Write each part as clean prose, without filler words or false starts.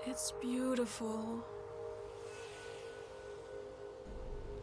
It's beautiful.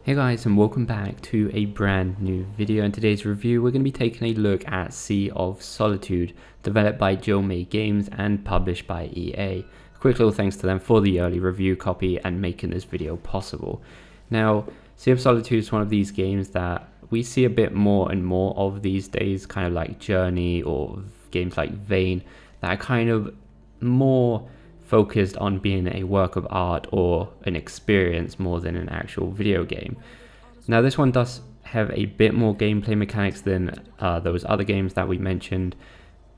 Hey guys, and welcome back to a brand new video. In today's review we're going to be taking a look at Sea of Solitude, developed by Jomei Games and published by EA. Quick little thanks to them for the early review copy and making this video possible. Now, Sea of Solitude is one of these games that we see a bit more and more of these days, kind of like Journey or games like Vane, that are kind of more focused on being a work of art or an experience more than an actual video game. Now this one does have a bit more gameplay mechanics than those other games that we mentioned,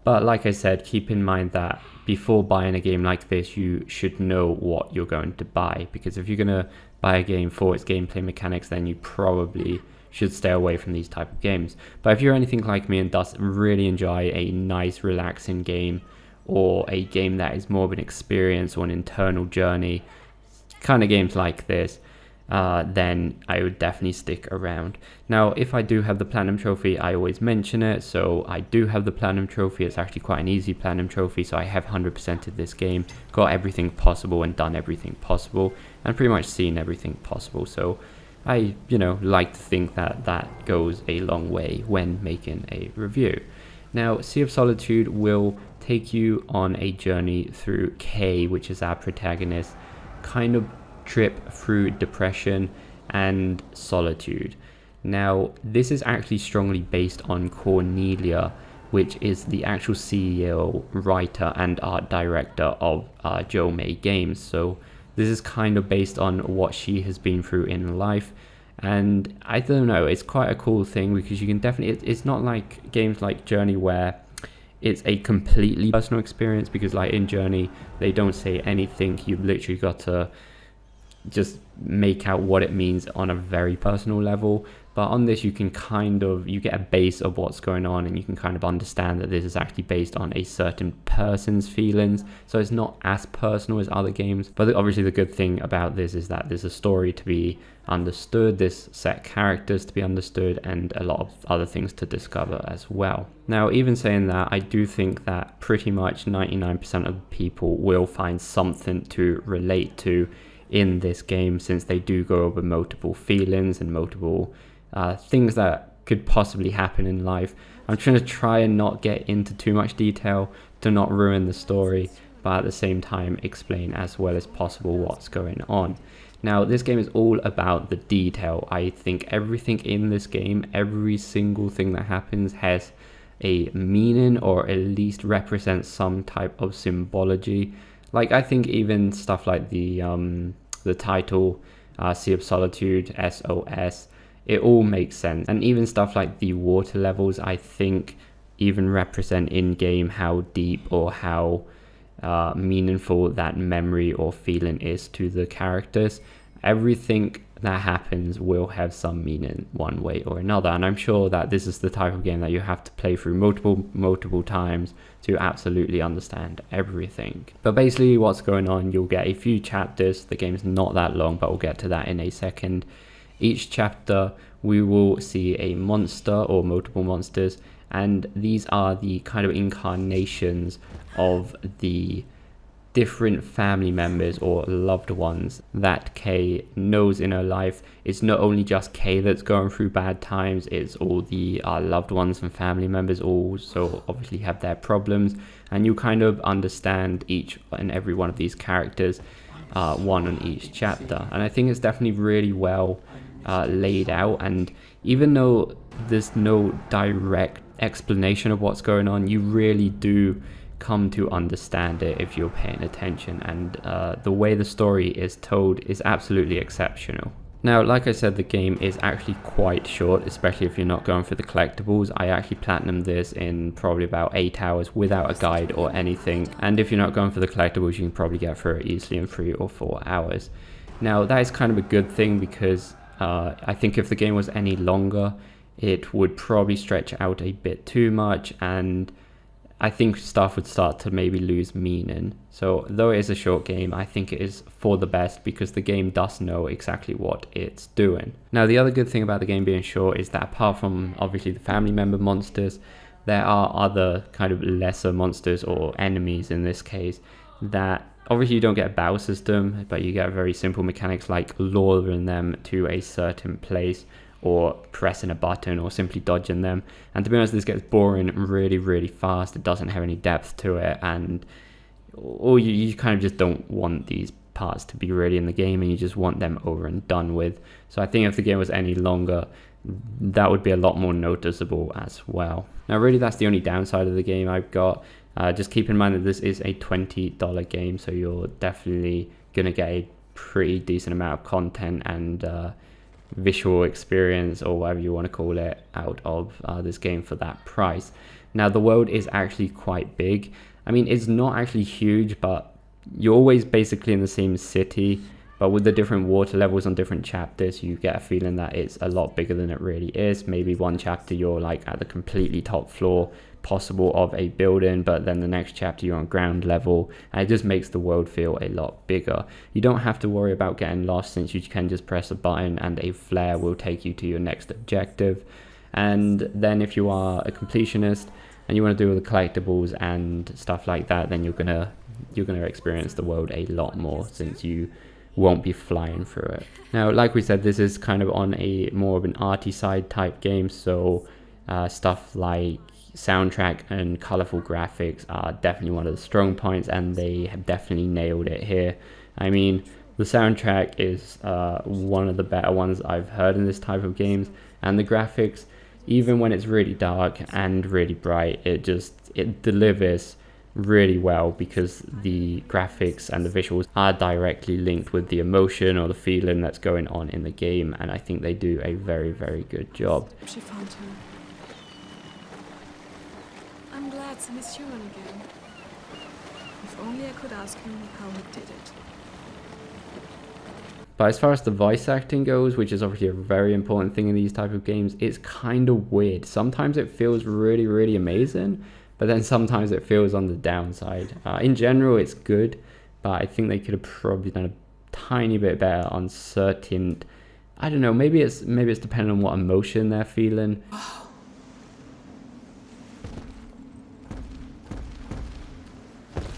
but like I said, keep in mind that before buying a game like this you should know what you're going to buy, because if you're going to buy a game for its gameplay mechanics then you probably should stay away from these type of games. But if you're anything like me and does really enjoy a nice relaxing game, or a game that is more of an experience or an internal journey, kind of games like this, then I would definitely stick around. Now, if I do have the Platinum Trophy, I always mention it, so I do have the Platinum Trophy. It's actually quite an easy Platinum Trophy, so I have 100%ed this game, got everything possible and done everything possible, and pretty much seen everything possible, so I, like to think that that goes a long way when making a review. Now, Sea of Solitude will take you on a journey through Kay, which is our protagonist, kind of trip through depression and solitude. Now, this is actually strongly based on Cornelia, which is the actual CEO, writer, and art director of Jomei Games. So this is kind of based on what she has been through in life. And I don't know, it's quite a cool thing because you can definitely, it's not like games like Journey where it's a completely personal experience, because like in Journey they don't say anything, you've literally got to just make out what it means on a very personal level. But on this you can you get a base of what's going on, and you can kind of understand that this is actually based on a certain person's feelings, so it's not as personal as other games. But obviously the good thing about this is that there's a story to be understood, there's set characters to be understood, and a lot of other things to discover as well. Now, even saying that, I do think that pretty much 99% of people will find something to relate to in this game, since they do go over multiple feelings and multiple things that could possibly happen in life. I'm trying to try and not get into too much detail to not ruin the story, but at the same time explain as well as possible what's going on. Now, this game is all about the detail. I think everything in this game, every single thing that happens has a meaning, or at least represents some type of symbology. Like, I think even stuff like the title, Sea of Solitude, SOS, it all makes sense. And even stuff like the water levels, I think, even represent in-game how deep or how meaningful that memory or feeling is to the characters. Everything that happens will have some meaning one way or another, and I'm sure that this is the type of game that you have to play through multiple times to absolutely understand everything. But basically what's going on, you'll get a few chapters. The game's not that long, but we'll get to that in a second. Each chapter we will see a monster or multiple monsters, and these are the kind of incarnations of the different family members or loved ones that Kay knows in her life. It's not only just Kay that's going through bad times, it's all the loved ones and family members also obviously have their problems, and you kind of understand each and every one of these characters, one on each chapter. And I think it's definitely really well laid out, and even though there's no direct explanation of what's going on, you really do come to understand it if you're paying attention, and the way the story is told is absolutely exceptional. Now, like I said, the game is actually quite short, especially if you're not going for the collectibles. I actually platinumed this in probably about 8 hours without a guide or anything, and if you're not going for the collectibles you can probably get through it easily in 3 or 4 hours. Now, that is kind of a good thing, because I think if the game was any longer it would probably stretch out a bit too much, and I think stuff would start to maybe lose meaning. So though it is a short game, I think it is for the best, because the game does know exactly what it's doing. Now, the other good thing about the game being short is that apart from obviously the family member monsters, there are other kind of lesser monsters or enemies in this case that Obviously you don't get a battle system, but you get very simple mechanics like luring them to a certain place, or pressing a button, or simply dodging them. And to be honest, this gets boring really, really fast. It doesn't have any depth to it, and or you kind of just don't want these parts to be really in the game, and you just want them over and done with. So I think if the game was any longer, that would be a lot more noticeable as well. Now really that's the only downside of the game I've got. Just keep in mind that this is a $20 game, so you're definitely gonna get a pretty decent amount of content and visual experience, or whatever you want to call it, out of this game for that price. Now the world is actually quite big. I mean, it's not actually huge, but you're always basically in the same city, but with the different water levels on different chapters, you get a feeling that it's a lot bigger than it really is. Maybe one chapter you're like at the completely top floor possible of a building, but then the next chapter you're on ground level, and it just makes the world feel a lot bigger. You don't have to worry about getting lost, since you can just press a button and a flare will take you to your next objective. And then if you are a completionist and you want to do all the collectibles and stuff like that, then you're gonna experience the world a lot more, since you won't be flying through it. Now like we said, this is kind of on a more of an arty side type game, so stuff like soundtrack and colorful graphics are definitely one of the strong points, and they have definitely nailed it here. I mean, the soundtrack is one of the better ones I've heard in this type of games, and the graphics, even when it's really dark and really bright, it delivers really well, because the graphics and the visuals are directly linked with the emotion or the feeling that's going on in the game, and I think they do a very, very good job. She found him. I'm glad to miss you again. If only I could ask him how he did it. But as far as the voice acting goes, which is obviously a very important thing in these type of games, it's kind of weird. Sometimes it feels really, really amazing, but then sometimes it feels on the downside. In general, it's good, but I think they could have probably done a tiny bit better on certain, I don't know, maybe it's depending on what emotion they're feeling.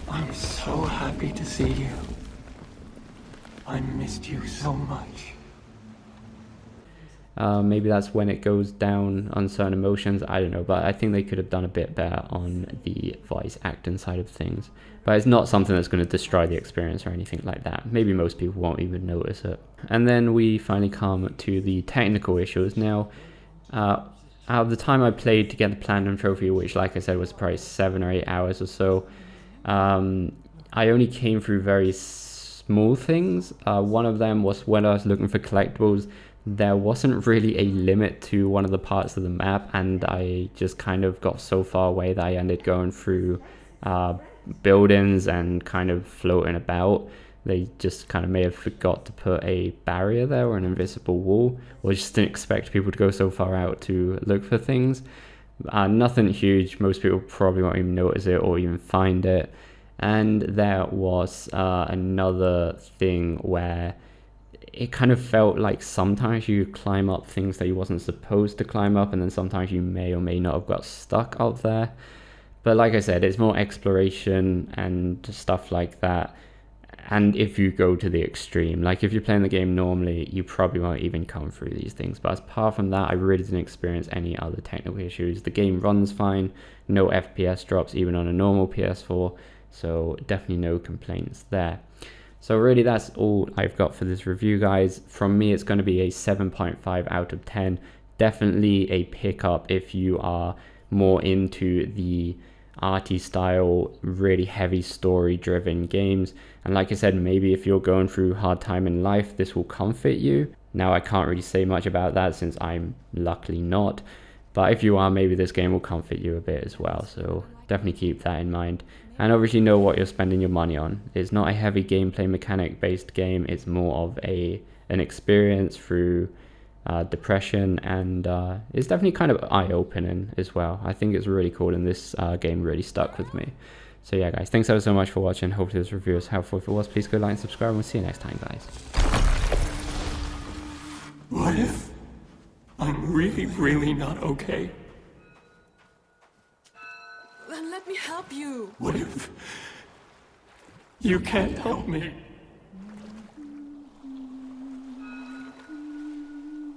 I'm so happy to see you. I missed you so much. Maybe that's when it goes down on certain emotions, I don't know, but I think they could have done a bit better on the voice acting side of things. But it's not something that's going to destroy the experience or anything like that. Maybe most people won't even notice it. And then we finally come to the technical issues. Now, out of the time I played to get the Platinum Trophy, which like I said was probably 7 or 8 hours or so, I only came through very small things. One of them was when I was looking for collectibles. There wasn't really a limit to one of the parts of the map, and I just kind of got so far away that I ended going through buildings and kind of floating about. They just kind of may have forgot to put a barrier there or an invisible wall, or just didn't expect people to go so far out to look for things. Nothing huge, most people probably won't even notice it or even find it. And there was another thing where it kind of felt like sometimes you climb up things that you wasn't supposed to climb up, and then sometimes you may or may not have got stuck up there. But like I said, it's more exploration and stuff like that. And if you go to the extreme, like if you're playing the game normally, you probably won't even come through these things. But apart from that, I really didn't experience any other technical issues. The game runs fine, no FPS drops even on a normal PS4, so definitely no complaints there. So really that's all I've got for this review, guys. From me, it's going to be a 7.5 out of 10. Definitely a pickup if you are more into the arty style, really heavy story driven games. And like I said, maybe if you're going through a hard time in life, this will comfort you. Now I can't really say much about that since I'm luckily not. But if you are, maybe this game will comfort you a bit as well. So definitely keep that in mind. And obviously know what you're spending your money on. It's not a heavy gameplay mechanic based game. It's more of an experience through depression, and it's definitely kind of eye-opening as well. I think it's really cool, and this game really stuck with me. So yeah, guys, thanks ever so much for watching. Hopefully this review was helpful. If it was, please go like and subscribe, and we'll see you next time, guys. What if I'm really not okay? Then let me help you. What if You can't help me.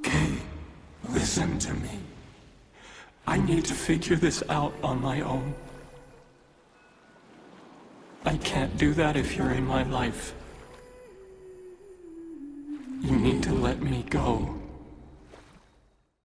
Kay, listen to me. I need to figure this out on my own. I can't do that if you're in my life. You need to let me go.